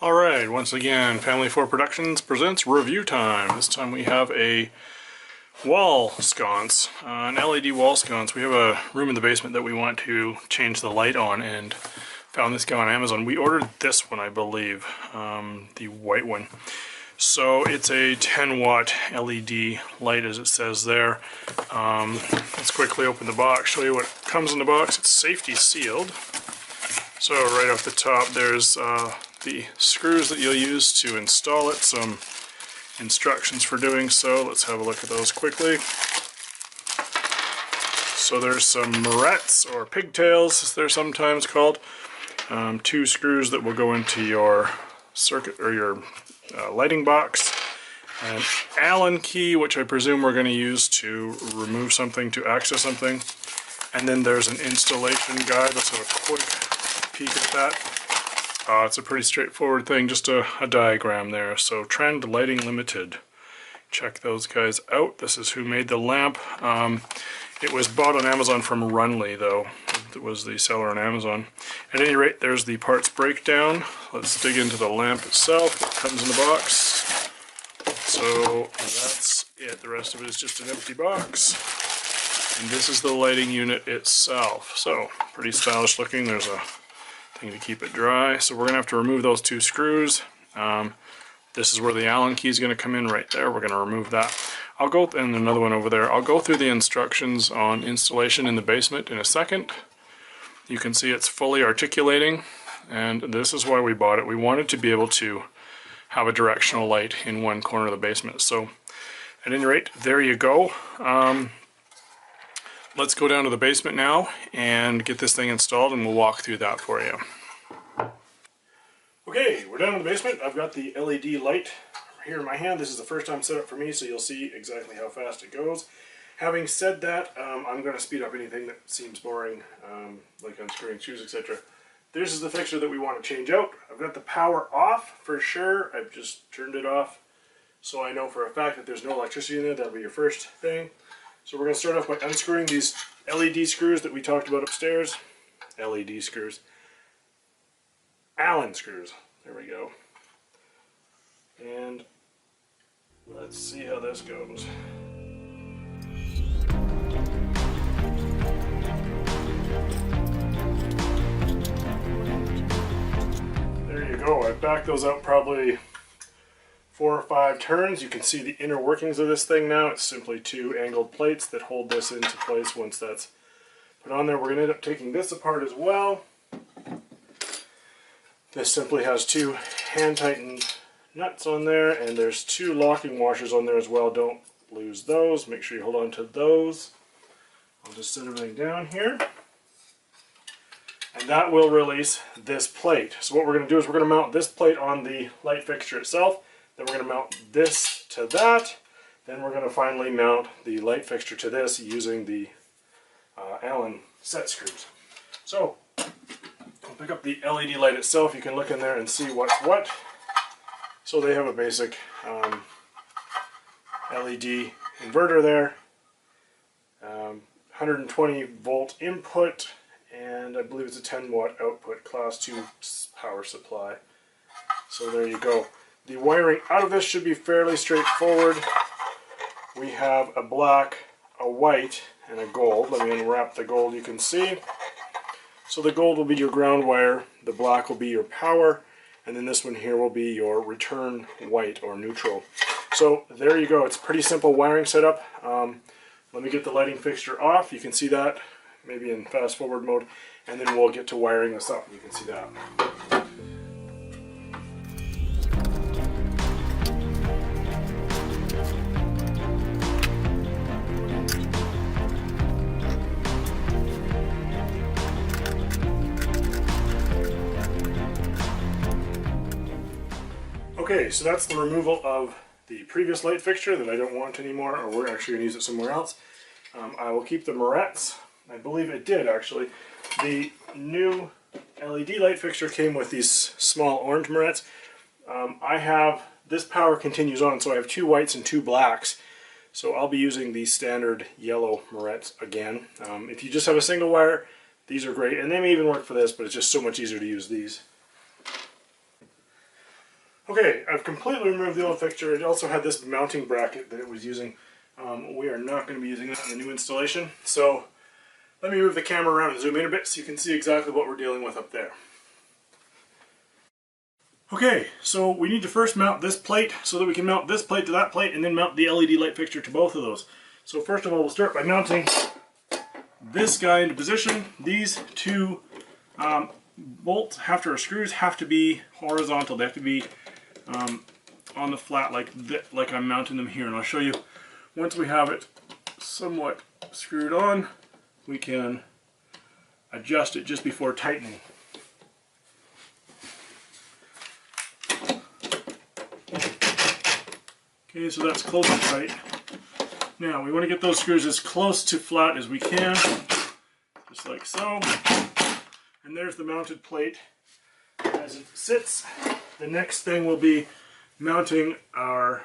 Alright, once again, Family 4 Productions presents review time. This time we have a wall sconce, an LED wall sconce. We have a room in the basement that we want to change the light on and found this guy on Amazon. We ordered this one, I believe, the white one. So it's a 10 watt LED light as it says there. Let's quickly open the box, show you what comes in the box. It's safety sealed. So right off the top there's the screws that you'll use to install it, some instructions for doing so. Let's have a look at those quickly. So there's some morettes, or pigtails as they're sometimes called. 2 screws that will go into your circuit or your lighting box. An Allen key, which I presume we're going to use to remove something, to access something. And then there's an installation guide. Let's have a quick peek at that. It's a pretty straightforward thing, just a diagram there. So Trend Lighting Limited, check those guys out. This is who made the lamp. It was bought on Amazon from Runley though. It was the seller on Amazon. At any rate, there's the parts breakdown. Let's dig into the lamp itself. It comes in the box. So that's it. The rest of it is just an empty box. And this is the lighting unit itself. So pretty stylish looking. There's a to keep it dry. So we're gonna have to remove those 2 screws. This is where the Allen key is gonna come in right there. We're gonna remove that. I'll go, and another one over there. I'll go through the instructions on installation in the basement in a second. You can see it's fully articulating, and this is why we bought it. We wanted to be able to have a directional light in one corner of the basement. So at any rate, there you go. Let's go down to the basement now and get this thing installed, and we'll walk through that for you. Okay, we're down in the basement. I've got the LED light here in my hand. This is the first time set up for me, so you'll see exactly how fast it goes. Having said that, I'm going to speed up anything that seems boring, like unscrewing screws, etc. This is the fixture that we want to change out. I've got the power off for sure. I've just turned it off, so I know for a fact that there's no electricity in it. That'll be your first thing. So we're going to start off by unscrewing these LED screws that we talked about upstairs. LED screws. Allen screws. There we go. And let's see how this goes. There you go. I backed those out probably 4 or 5 turns. You can see the inner workings of this thing now. It's simply 2 angled plates that hold this into place once that's put on there. We're going to end up taking this apart as well. This simply has 2 hand-tightened nuts on there, and there's 2 locking washers on there as well. Don't lose those. Make sure you hold on to those. I'll just set everything down here. And that will release this plate. So what we're going to do is we're going to mount this plate on the light fixture itself. Then we're going to mount this to that. Then we're going to finally mount the light fixture to this using the Allen set screws. So, I'll pick up the LED light itself. You can look in there and see what's what. So they have a basic LED inverter there. 120 volt input, and I believe it's a 10 watt output, class 2 power supply. So there you go. The wiring out of this should be fairly straightforward. We have a black, a white, and a gold. Let me unwrap the gold. You can see. So the gold will be your ground wire, the black will be your power, and then this one here will be your return white or neutral. So there you go. It's a pretty simple wiring setup. Let me get the lighting fixture off. You can see that maybe in fast forward mode, and then we'll get to wiring this up. You can see that. Okay, so that's the removal of the previous light fixture that I don't want anymore, or we're actually going to use it somewhere else. I will keep the morettes. I believe it did actually. The new LED light fixture came with these small orange morettes. I have, this power continues on, so I have 2 whites and 2 blacks. So I'll be using the standard yellow morettes again. If you just have a single wire, these are great, and they may even work for this, but it's just so much easier to use these. Okay, I've completely removed the old fixture. It also had this mounting bracket that it was using. We are not going to be using that in the new installation. So let me move the camera around and zoom in a bit so you can see exactly what we're dealing with up there. Okay, so we need to first mount this plate so that we can mount this plate to that plate and then mount the LED light fixture to both of those. So first of all, we'll start by mounting this guy into position. These two bolts or screws have to be horizontal. They have to be on the flat like I'm mounting them here. And I'll show you, once we have it somewhat screwed on, we can adjust it just before tightening. Okay, so that's close and tight. Now we want to get those screws as close to flat as we can, just like so. And there's the mounted plate as it sits. The next thing will be mounting our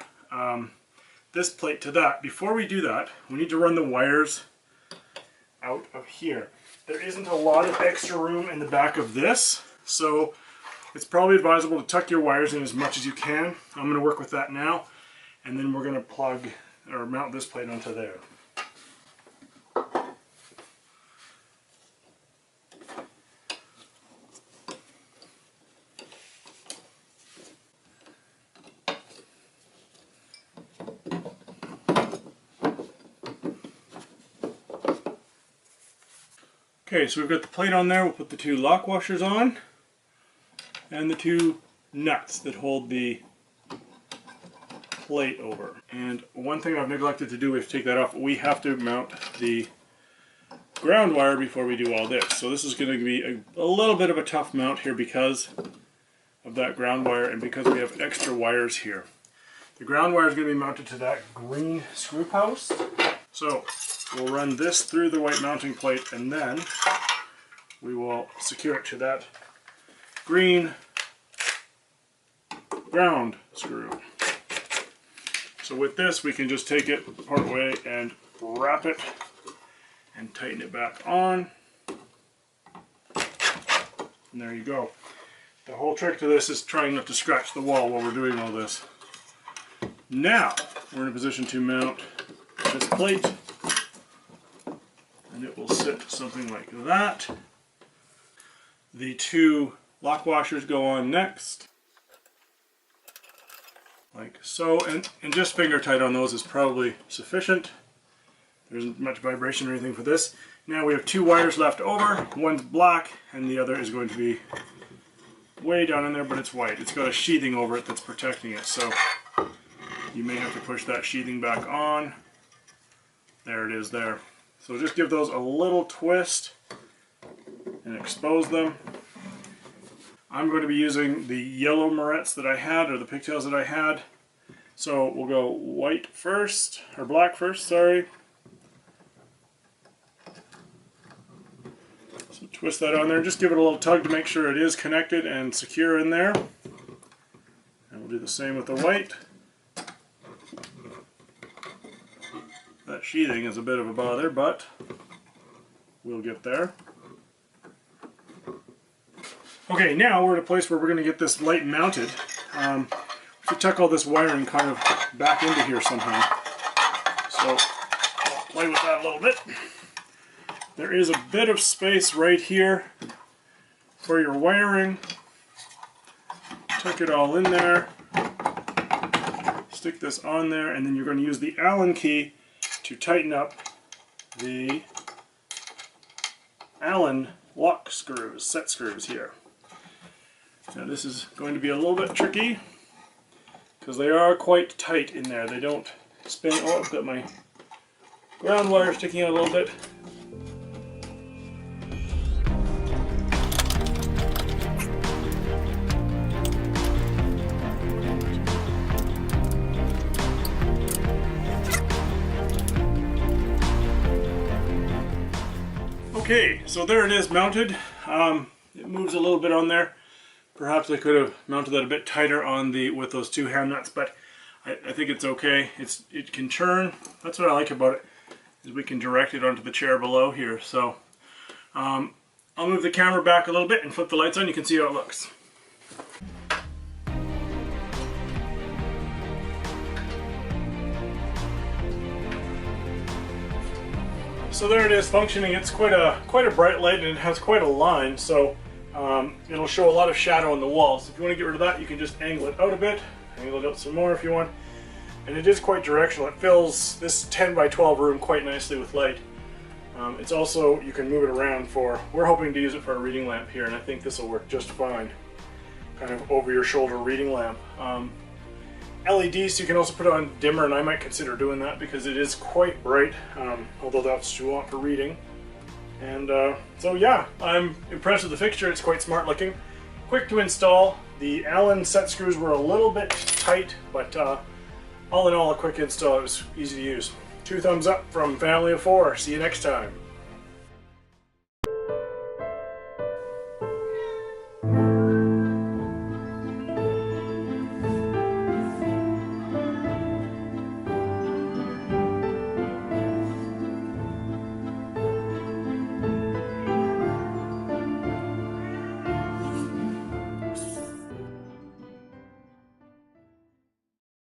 this plate to that. Before we do that, we need to run the wires out of here. There isn't a lot of extra room in the back of this, so it's probably advisable to tuck your wires in as much as you can. I'm going to work with that now, and then we're going to plug or mount this plate onto there. Okay, so we've got the plate on there. We'll put the two lock washers on and the two nuts that hold the plate over. And one thing I've neglected to do, we have to take that off. We have to mount the ground wire before we do all this. So this is going to be a little bit of a tough mount here because of that ground wire and because we have extra wires here. The ground wire is going to be mounted to that green screw post. So we'll run this through the white mounting plate and then we will secure it to that green ground screw. So with this we can just take it part way and wrap it and tighten it back on. And there you go. The whole trick to this is trying not to scratch the wall while we're doing all this. Now we're in a position to mount this plate. And it will sit something like that. The two lock washers go on next, like so, and just finger tight on those is probably sufficient. There isn't much vibration or anything for this. Now we have two wires left over. One's black and the other is going to be way down in there, but it's white. It's got a sheathing over it that's protecting it, so you may have to push that sheathing back on. There it is there. So just give those a little twist and expose them. I'm going to be using the yellow morettes that I had, or the pigtails that I had. So we'll go white first, or black first, sorry. So twist that on there, just give it a little tug to make sure it is connected and secure in there. And we'll do the same with the white. That sheathing is a bit of a bother, but we'll get there. Okay, now we're at a place where we're going to get this light mounted. We should tuck all this wiring kind of back into here somehow. So I'll play with that a little bit. There is a bit of space right here for your wiring. Tuck it all in there. Stick this on there, and then you're going to use the Allen key to tighten up the Allen lock screws, set screws here. Now this is going to be a little bit tricky because they are quite tight in there. They don't spin. Oh, I've got my ground wire sticking out a little bit. Okay, so there it is mounted. It moves a little bit on there. Perhaps I could have mounted that a bit tighter on with those two hand nuts, but I think it's okay. It can turn. That's what I like about it, is we can direct it onto the chair below here. So I'll move the camera back a little bit and flip the lights on. You can see how it looks. So there it is functioning. It's quite a bright light, and it has quite a line, so it'll show a lot of shadow on the walls. If you want to get rid of that, you can just angle it out a bit, angle it out some more if you want. And it is quite directional. It fills this 10 by 12 room quite nicely with light. It's also, you can move it around for, we're hoping to use it for a reading lamp here, and I think this will work just fine. Kind of over your shoulder reading lamp. LEDs you can also put on dimmer, and I might consider doing that because it is quite bright, although that's what you want for reading. And so yeah, I'm impressed with the fixture. It's quite smart looking. Quick to install. The Allen set screws were a little bit tight, but all in all a quick install. It was easy to use. 2 thumbs up from Family of 4. See you next time.